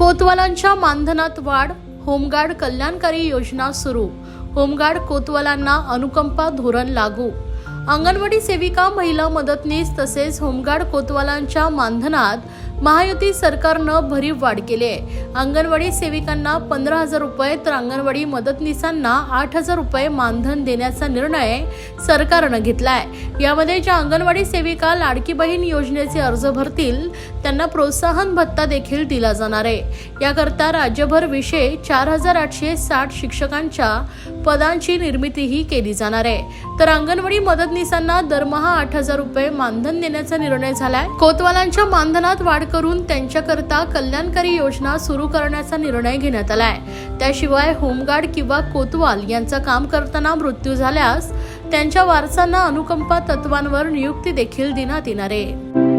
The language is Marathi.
कोतवालांच्या मानधनात वाढ, होमगार्ड कल्याणकारी योजना सुरू, होमगार्ड कोतवालांना अनुकंपा धोरण लागू। अंगणवाडी सेविका, महिला मदतनीस तसेच होमगार्ड कोतवालांच्या मानधनात महायुती सरकारनं भरीव वाढ केली आहे। अंगणवाडी सेविकांना 15,000 रुपये तर अंगणवाडी मदतनीसांना 8,000 रुपये मानधन देण्याचा निर्णय सरकारनं घेतला आहे। यामध्ये ज्या अंगणवाडी सेविका लाडकी बहीण योजनेचे अर्ज भरतील त्यांना प्रोत्साहन भत्ता देखील दिला जाणार आहे। याकरता राज्यभर विशेष 4,860 शिक्षकांच्या पदांची निर्मितीही केली जाणार आहे। तर अंगणवाडी मदतनीसांना दरमहा 8,000 रुपये मानधन देण्याचा निर्णय झालाय। कोतवालांच्या मानधनात वाढ करून त्यांच्याकरता कल्याणकारी योजना सुरू करण्याचा निर्णय घेण्यात आलाय। त्याशिवाय होमगार्ड किंवा कोतवाल यांचा काम करताना मृत्यू झाल्यास त्यांच्या वारसांना अनुकंपा तत्वांवर नियुक्ती देखील देण्यात येणार आहे।